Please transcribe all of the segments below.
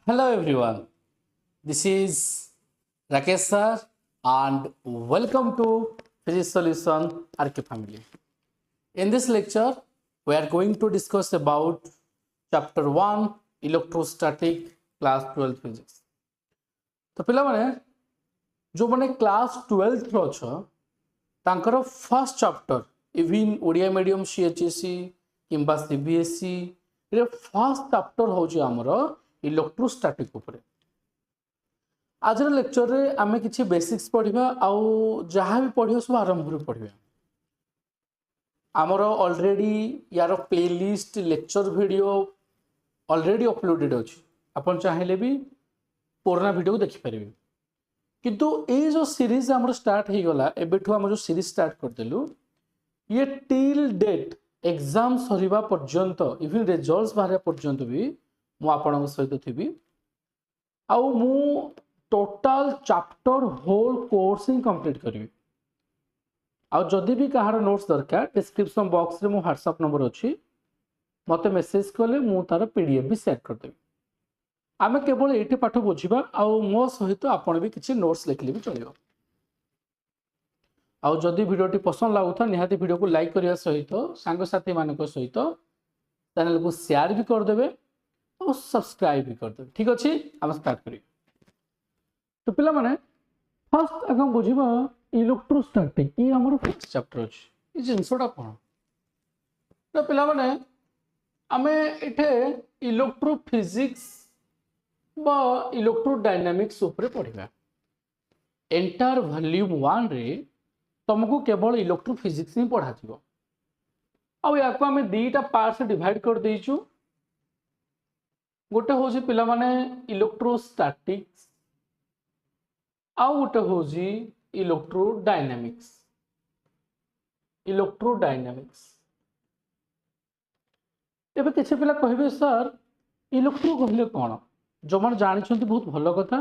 Hello everyone, this is Rakesh sir and welcome to Physics Solution RK family. In this lecture, we are going to discuss about chapter 1 electrostatic class 12 physics. तो पिला माने जो माने class 12 रो छ तांकर first chapter even Odia medium CHSC किंबा CBSE रे फर्स्ट चैप्टर होची हमर इलेक्ट्रोस्टैटिक उपरे आज लेक्चर रे आमे किछि बेसिक्स पढ़िबा आउ जहाँ भी पढ़ियो सब आरंभ रे पढ़िबा आमर ऑलरेडी यार playlist lecture video already uploaded अछि अपन चाहेले भी पुराना वीडियो देखि परिबे किंतु ए जो सीरीज हमर स्टार्ट हे गला एबेठु हम जो सीरीज स्टार्ट कर देलु ये टिल डेट एग्जाम सरीबा पर्यंत इवन रिजल्ट्स बाहर पर्यंत भी मु आपन सहित थी आउ मु टोटल चैप्टर होल कोर्स ही कंप्लीट करी आउ जदि भी कहार नोट्स दरकार डिस्क्रिप्शन बॉक्स रे मो व्हाट्सएप नंबर अछि मते मेसेज कले मु तार पीडीएफ भी शेयर कर देबी आमे केवल एठी पाठ बुझिबा आउ मो सहित आपन भी किछि नोट्स लिखले भी चलिबो आउ जदि वीडियोटी पसंद लागुता निहाती वीडियो को लाइक करिया सहित सांग साथी मानक सहित चैनल को शेयर भी कर देबे और सब्सक्राइब भी कर देबे ठीक अछि हम स्टार्ट करी तो पिला माने फर्स्ट अगम बुझिबा इलेक्ट्रोस्टैटिक ई हमर फर्स्ट चैप्टर अछि ई जिंसोडा कोन तो पिला माने आमे एठे इलेक्ट्रोफिजिक्स बा इलेक्ट्रोडायनामिक्स ऊपर पढ़िबा एंटायर वॉल्यूम 1 रे तुमको केवल इलेक्ट्रोफिजिक्स ही पढ़ा जिवो आ या को हमें दीटा पार्ट से डिवाइड कर देइछु गोटे होजी पिला माने इलेक्ट्रोस्टैटिक्स आ गोटे होजी इलेक्ट्रोडायनामिक्स एबे किछि पिला कहबे सर इलेक्ट्रो कहले कोन जो मन जानि छथि बहुत भलो कथा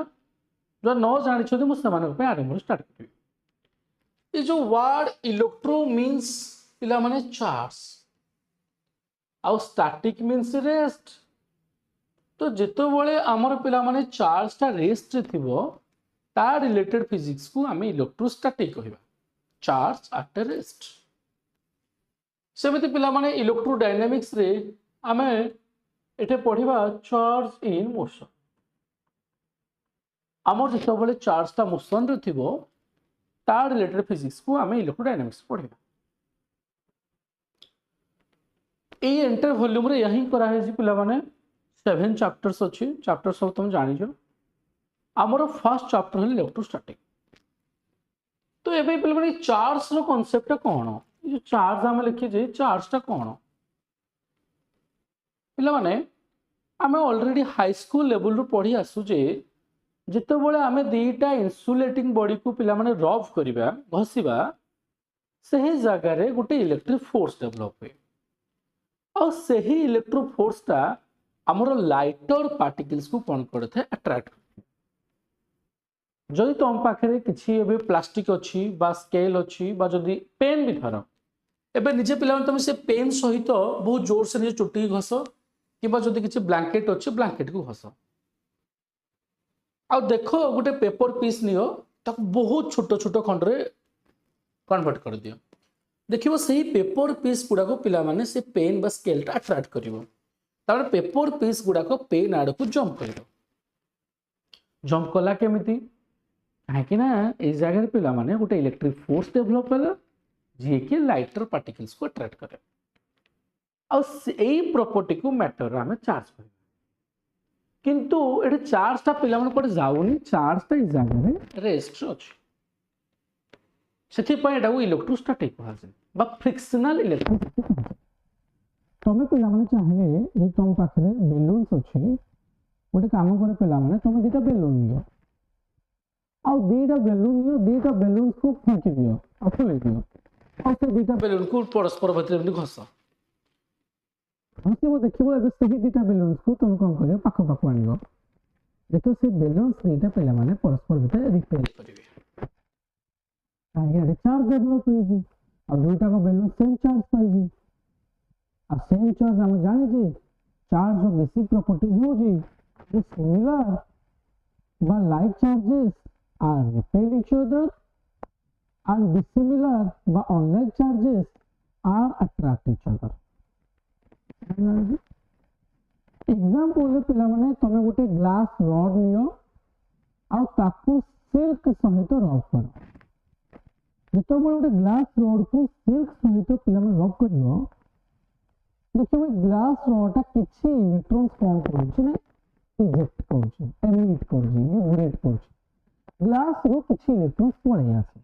जो न जानि छथि मु समान पे आरंभ स्टार्ट करबी ये जो वर्ड इलेक्ट्रो मीन्स पिला माने चार्ज आउ स्टैटिक मीन्स रेस्ट तो जेतो बळे हमर पिला माने चार्ज ता रेस्ट थिबो ता रिलेटेड फिजिक्स को हमें इलेक्ट्रोस्टैटिक कहबा चार्ज एट रेस्ट सेमिति पिला माने इलेक्ट्रोडायनामिक्स रे हमें एटे पढ़िबा चार्ज इन मोशन हमर जेतो बळे चार्ज ता मोशन रे थिबो ता रिलेटेड फिजिक्स को हमें इलेक्ट्रोडायनामिक्स पढ़िबा ए एंटर वॉल्यूम रे यही करा है जी पिला माने 7 चैप्टर्स अछि चैप्टर सब तुम जानि जो हमर फर्स्ट चैप्टर है इलेक्ट्रोस्टैटिक तो एबे पिला माने चार्ज रो कांसेप्ट कोन ये चार्ज हम लिखि जे चार्ज ता कोन पिला माने हमें ऑलरेडी हाई स्कूल लेवल रो पढ़ी आसु जे जिते बळे आमे दीटा इंसुलेटिंग बॉडी को पिला माने रब करिबा घसिबा सही जगह रे गोटे इलेक्ट्रिक फोर्स डेवलप हुए और सही इलेक्ट्रिक फोर्स ता हमर लाइटर पार्टिकल्स को कोन करथे अट्रैक्ट जदि तुम पाखरे किछि एबे प्लास्टिक अछि बा स्केल अछि बा जदि पेन भी धर एबे निजे पिला तुम से पेन सहित बहुत जोर से निजे चुटी घस किबा जदि किछि ब्लैंकेट अछि ब्लैंकेट को घस आ देखो गोटे पेपर पीस नियो ताको बहुत छोट छोट खंड रे कन्वर्ट कर दियो देखिबो सही पेपर पीस गुडा को पिला माने से पेन बा स्केल टा अट्रैक्ट करिवो तार पेपर पीस गुडा को पेन आड़ को जंप करिवो जंप कला केमिति काहे ना ए जगह रे पिला माने गोटे इलेक्ट्रिक फोर्स डेवलप होला जे कि लाइटर पार्टिकल्स को अट्रैक्ट करे आ एई प्रॉपर्टी को मैटर रे हमें चार्ज कर किंतु एटे चार्ज ता पिला मन कोड जाउनी चार्ज ता इ जगह रे रेस्ट अछि सेथि पय एटा इलेक्ट्रोस्टैटिक कहल छै बा फ्रिक्शनल इलेक्ट्रोस्टैटिक तमे पिला मन चाहे जे तुम पाखरे बेलून्स अछि गोटे काम करे पिला मन तुम दीटा बेलून लियो आ दीटा बेलून को फेंक दियो आ फुले दियो आ से दीटा बेलून को परस्पर भीतर घस वो देखिबो एबे सही दीटा बेलून्स को तुम कोन करियो पाख पाख आनियो देखो से बेलून्स दीटा पिला माने परस्पर भीतर रिपेल करिवे आगे रिचार्ज डेवलप होई आ दुईटा को बेलून सेम चार्ज पाई आ सेम चार्ज हम जाने जे चार्ज बेसिक प्रॉपर्टीज हो जी the similar but like charges are repel each other and dissimilar but unlike charges are attract each other. Example पिला माने तमे गोटे ग्लास रड नियो आ ताकू सिल्क सहित रब कर जतो गोटे ग्लास रड को सिल्क सहित पिला माने रब करियो देखिए ग्लास रडटा किछि इलेक्ट्रॉन्स कोन करूछि ना इजेक्ट करूछि एमिट करूछि लिबरेट करूछि ग्लास रो किछि इलेक्ट्रॉन्स पळे आसे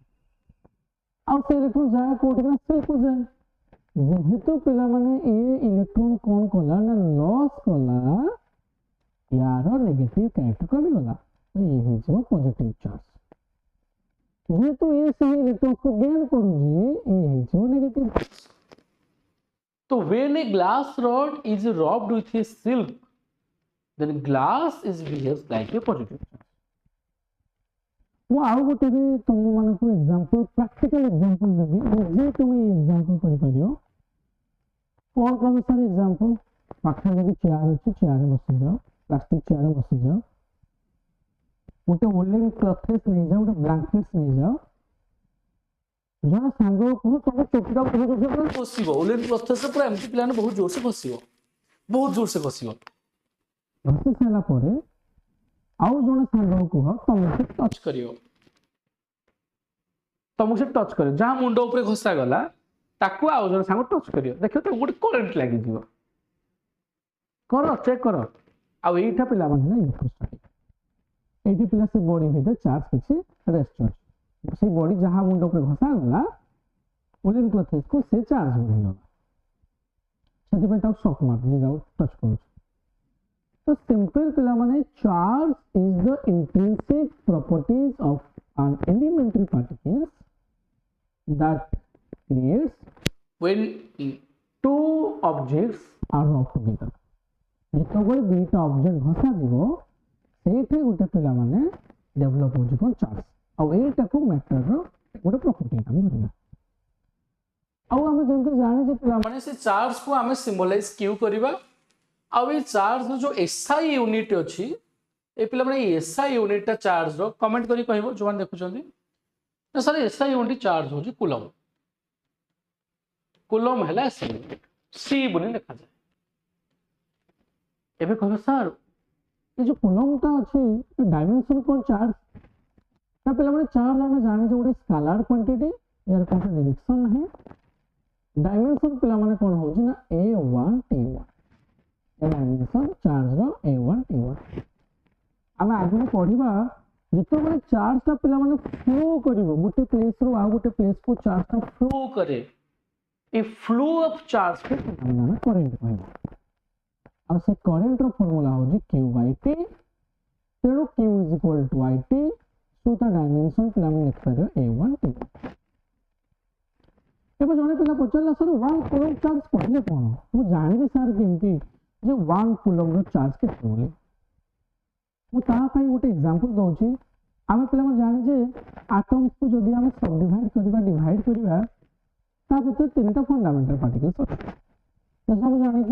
आ से इलेक्ट्रॉन जाय कोठी ना सिल्क को जाय जेहेतु पिला माने ए इलेक्ट्रॉन कोन कला ना लॉस कला यार नेगेटिव कैरेक्टर कमी गला तो ये ही जो पॉजिटिव चार्ज जेहेतु ए से इलेक्ट्रॉन को गेन करूजी ए ही जो नेगेटिव। तो when a glass rod is rubbed with a silk, then glass is behaves like a positive charge. वो आउ गोटे भी तुम माने को एग्जांपल प्रैक्टिकल एग्जांपल देबी जे तुम ये एग्जांपल करि परियो कोन कोन सर एग्जांपल पाखा जे चेयर अछि चेयर बसि जाओ प्लास्टिक चेयर बसि जाओ गोटे वुलन क्लॉथेस नै जाओ गोटे ब्लैंकेट्स नै जाओ जण सांगो को तुम चोकीटा बहुत फसिबो वुलन क्लॉथेस पूरा एमती प्लान बहुत जोर से फसिबो घसी साला परे आउ जण सांगो को तुम से टच करियो तुमको से टच करियो जहां मुंडो ऊपर घसा गला ताकू आउ जण सांगो टच करियो देखियो तो गोटे करंट लागि जीवो करो चेक करो आ एटा पिला माने ना इलेक्ट्रोस्टैटिक एटी पिला से बॉडी भीतर चार्ज किछि रेस्ट चार्ज से बॉडी जहां मुंडो ऊपर घसा गला वुलन क्लॉथेस को से चार्ज हो गला सेति पे ताऊ शॉक मार दे जाओ टच करो तो सिंपल पिला माने charge is the intrinsic properties of an elementary particles that creates when two objects are rubbed together जेतो गोटे दुईटा ऑब्जेक्ट घसा जीवो सेठे गोटे पिला माने डेवलप हो जिवो चार्ज आ एटा को मैटर रो गोटे प्रॉपर्टी हम धरना आ हम जेंते जाने जे पिला माने से चार्ज को हमें सिंबलाइज क्यू करबा आ ये चार्ज जो एसआई यूनिट अछि ए पिला माने एसआई यूनिट ता चार्ज रो कमेंट करी कहबो जोन देखुचंदी ना सर एसआई यूनिट चार्ज हो जी कूलम कूलम हैला सी बने लिखा जाए एबे कहबो सर ये जो कूलम ता अछि डायमेंशन कोन चार्ज ता पिला माने चार्ज हम जाने जो गोटे स्केलर क्वांटिटी यार कोन डायरेक्शन है डायमेंशन पिला माने कोन हो जी ना a1 t1 डायमेंशन चार्ज रो a1 t1 हम आगे पढ़िबा जेतो माने चार्ज ता पिला माने फ्लो करिवो गोटे प्लेस रो आ गोटे प्लेस को चार्ज ता फ्लो करे ए फ्लो ऑफ चार्ज के हम करंट कहबो आ से करंट रो फार्मूला हो जी q/t तेणु q = it सो ता डायमेंशन पिला माने लिख पारो a1 t1 एबे जने पिला पचला सर 1 कूलम चार्ज पढ़ले कोन मु जानबी सर केमती जे 1 कूलम रो चार्ज के बोले मु ता पई गोटे एग्जांपल दोची आमे पिला म जानि जे एटम्स को जदी हम सब डिवाइड करबा ता भीतर तीनटा फंडामेंटल पार्टिकल्स अछि तो सब जानि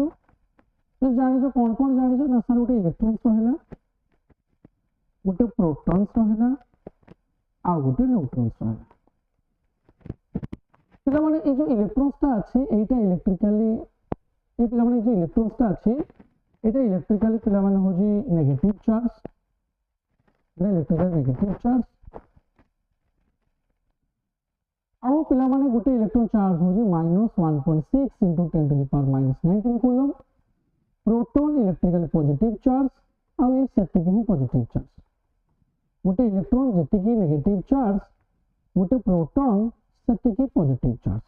जो कोन जानि जो ना सर गोटे इलेक्ट्रॉन्स रहला गोटे प्रोटॉन्स रहला आ गोटे न्यूट्रॉन्स रहला पिला माने ए जो इलेक्ट्रॉन्स ता अछि एटा इलेक्ट्रिकली ए पिला माने जो इलेक्ट्रॉन्स ता अछि एटा इलेक्ट्रिकली पिला माने हो जी negative charge electrical negative charge आउ पिला माने गोटे इलेक्ट्रॉन चार्ज हो जी -1.6 × 10⁻⁻19 coulomb proton electrically positive charge आउ ये सेति ही पॉजिटिव चार्ज गोटे इलेक्ट्रॉन जेति की नेगेटिव चार्ज गोटे प्रोटॉन सेति की पॉजिटिव चार्ज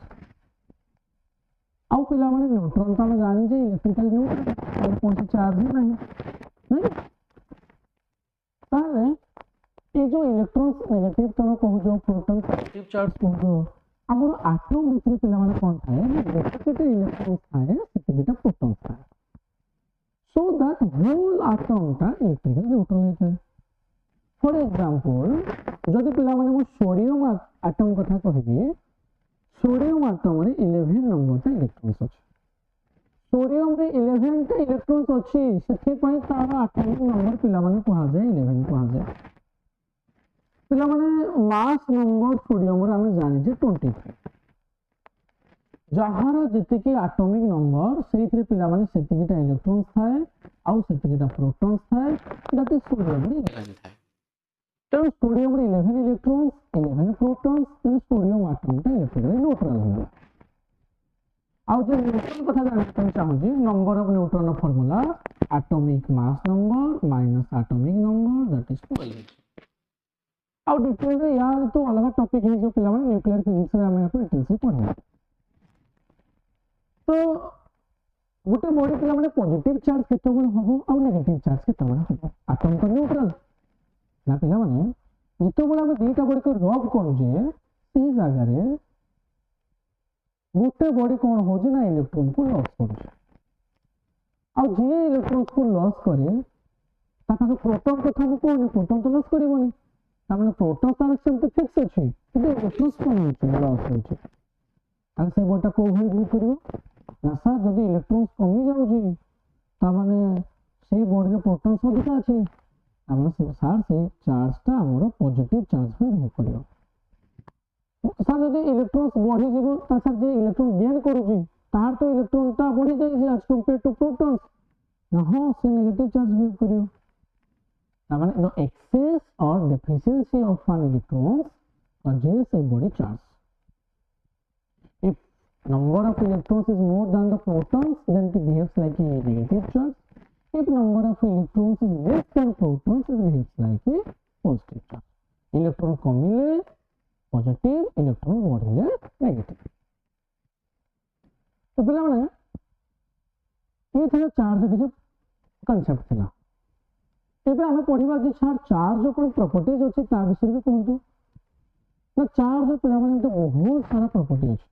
आउ पिला माने न्यूट्रॉन का हम जानि जे इलेक्ट्रिकल न्यूट्रल और कौन सा चार्ज ही नहीं ताले ये जो इलेक्ट्रॉन्स नेगेटिव तनो कहू जो प्रोटॉन पॉजिटिव चार्ज कहू जो हमर एटम भीतर पिला माने कोन थाए जेते इलेक्ट्रॉन्स थाए सेते प्रोटॉन्स थाए सो दैट होल एटम ता इलेक्ट्रिकल न्यूट्रल है फॉर एग्जांपल जदि पिला माने मो सोडियम एटम कथा कहबी सोडियम एटम रे 11 नंबर ता इलेक्ट्रॉन्स अछि सोडियम रे 11 टा इलेक्ट्रॉन्स अछि सेथि पई तार एटॉमिक नंबर पिला माने कहा जाय 11 कहा जाय पिला माने मास नंबर सोडियम रे हम जानि जे 23 जहार जेतिकी एटॉमिक नंबर सेइथरे पिला माने सेतिकीटा इलेक्ट्रॉन्स थाए आउ सेतिकीटा प्रोटॉन्स थाए दैट इज सोडियम रे 11 थाए तो सोडियम रे 11 इलेक्ट्रॉन्स 11 प्रोटॉन्स तो सोडियम एटॉम टा इलेक्ट्रिकली न्यूट्रल होला आउ जे न्यूट्रन कथा जानते चाहूँ जी number of neutron formula atomic mass number minus atomic number that is 12 आउ डिटेल रे यार तो अलग टॉपिक है जो पिला माने न्यूक्लियर फिजिक्स रे हम डिटेल से पढ़ा तो गोटे बॉडी पिला माने पॉजिटिव चार्ज केते बड़ होबो आ नेगेटिव चार्ज केते बड़ होबो एटॉम तो न्यूट्रल ना पिला माने जेते बड़ हम दुईटा बॉडी को रब करू जे से जगह रे गोटे बॉडी कोन हो जे ना इलेक्ट्रॉन को लॉस करू आ जे इलेक्ट्रॉन को लॉस करे ता पाके प्रोटॉन कथा को कोन प्रोटॉन तो लॉस करबोनी ता माने प्रोटॉन तार सेम फिक्स अछि कि इलेक्ट्रॉन कोन होछि लॉस होछि आ से बॉडी को होई करियो ना सर जदि इलेक्ट्रॉन्स कमी जाउछि ता माने से बॉडी रे प्रोटॉन्स अधिक अछि हमर से सर से चार्ज ता हमर पॉजिटिव चार्ज में बिहेव करियो सर जदि इलेक्ट्रॉन्स बढ़ी जीवो ता सर जे इलेक्ट्रॉन गेन करूछि तार तो इलेक्ट्रॉन ता बढ़ी जाय एज कंपेयर टू प्रोटॉन्स ना हो से नेगेटिव चार्ज बिहेव करियो ता माने द एक्सेस और deficiency of an electron causes a body charge if number of electrons is more than the protons then it behaves like a negative charge if number of electrons is less than protons it behaves like a positive charge electron कमिले positive electron बढ़िले negative तो पिला माने ये the charge के concept थिला एबे हम पढिबा जे सर चार्ज कोन प्रॉपर्टीज अछि ता विषय भी कहंतु ना चार्ज पिला माने तो बहुत सारा प्रॉपर्टी अछि